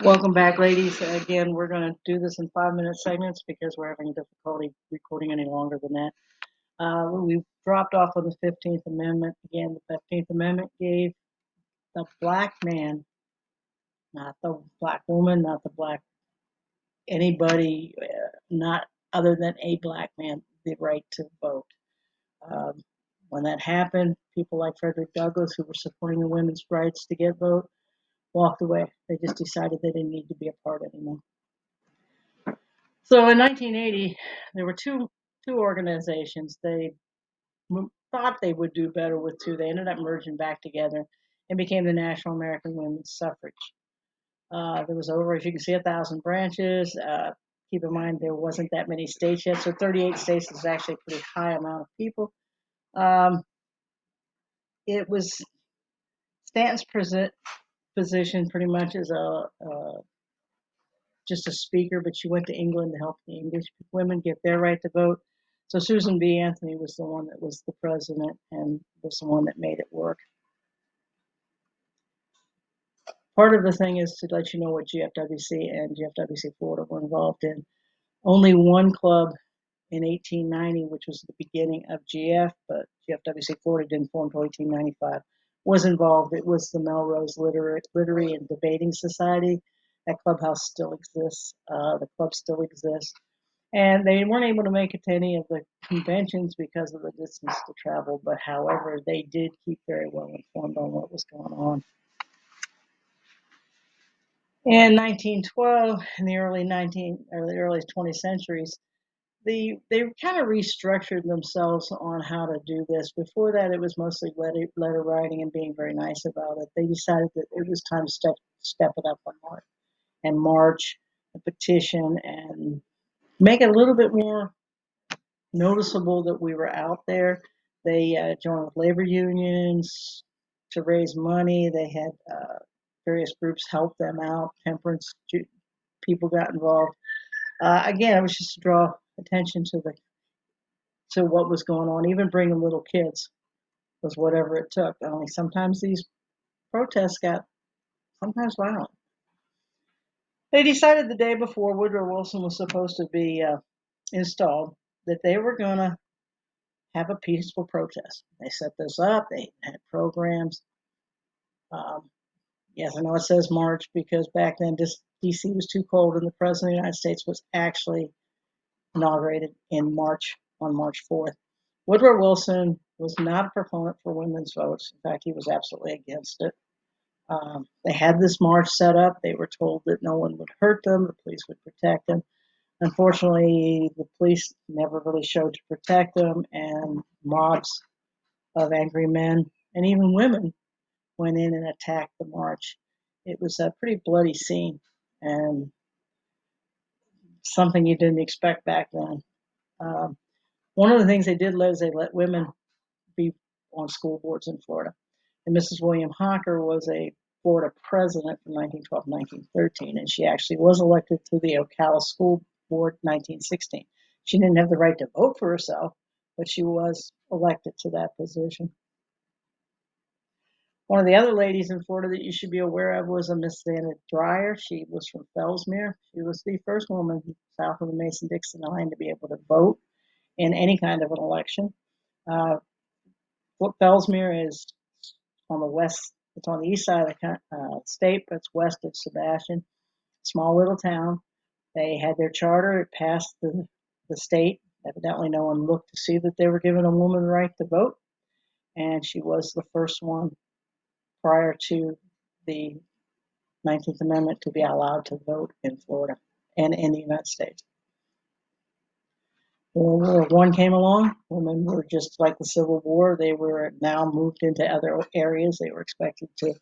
Welcome back, ladies. Again, we're going to do this in 5-minute segments because we're having difficulty recording any longer than that. We dropped off on the 15th Amendment. Again, the 15th Amendment gave the black man, not the black woman, not the black anybody, not other than a black man, the right to vote. Um, when that happened, people like Frederick Douglass, who were supporting the women's rights to get vote, walked away. They just decided they didn't need to be a part anymore. So in 1980, there were two organizations. They thought they would do better with two. They ended up merging back together and became the National American Women's Suffrage. There was over, as you can see, 1,000 branches. Keep in mind there wasn't that many states yet, so 38 states is actually a pretty high amount of people. Um, it was Stanton's position pretty much as just a speaker, but she went to England to help the English women get their right to vote. So Susan B. Anthony was the one that was the president and was the one that made it work. Part of the thing is to let you know what GFWC and GFWC Florida were involved in. Only one club in 1890, which was the beginning of GF, but GFWC Florida didn't form until 1895, was involved. It was the Melrose Literary and Debating Society. That clubhouse still exists. The club still exists. And they weren't able to make it to any of the conventions because of the distance to travel, but however, they did keep very well informed on what was going on. In 1912, in the early 20th centuries, they kind of restructured themselves on how to do this. Before that, it was mostly letter writing and being very nice about it. They decided that it was time to step it up and march, a petition, and make it a little bit more noticeable that we were out there. They joined with labor unions to raise money. They had various groups help them out. Temperance people got involved. Again, it was just to draw attention to what was going on. Even bringing little kids was whatever it took. Only sometimes these protests got sometimes violent. They decided the day before Woodrow Wilson was supposed to be installed that they were going to have a peaceful protest. They set this up. They had programs. Um, yes, I know it says March because back then DC was too cold, and the President of the United States was actually inaugurated in March on March 4th. Woodrow Wilson was not a proponent for women's votes. In fact, he was absolutely against it. They had this march set up. They were told that no one would hurt them, the police would protect them. Unfortunately, the police never really showed to protect them, and mobs of angry men and even women went in and attacked the march. It was a pretty bloody scene and something you didn't expect back then. Um, One of the things they did is they let women be on school boards in Florida. And Mrs. William Hocker was a Florida president from 1912 to 1913, and she actually was elected to the Ocala School Board 1916. She didn't have the right to vote for herself, but she was elected to that position. One of the other ladies in Florida that you should be aware of was a Miss Santa Dreyer. She was from Fellsmere. She was the first woman south of the Mason-Dixon line to be able to vote in any kind of an election. Uh, Fellsmere is on the west. It's on the east side of the state, but it's west of Sebastian. Small little town. They had their charter. It passed the state. Evidently, no one looked to see that they were giving a woman the right to vote, and she was the first one prior to the 19th Amendment to be allowed to vote in Florida and in the United States. World War I came along. Women were just like the Civil War. They were now moved into other areas. They were expected to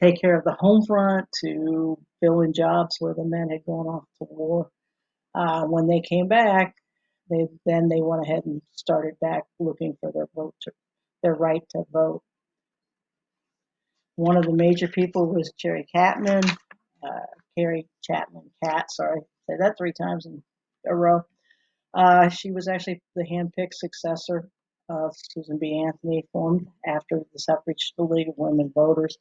take care of the home front, to fill in jobs where the men had gone off to war. When they came back, they went ahead and started back looking for their right to vote. One of the major people was Carrie Chapman Catt. Sorry, say that 3 times in a row. She was actually the hand-picked successor of Susan B. Anthony, formed after the Suffrage League of Women Voters.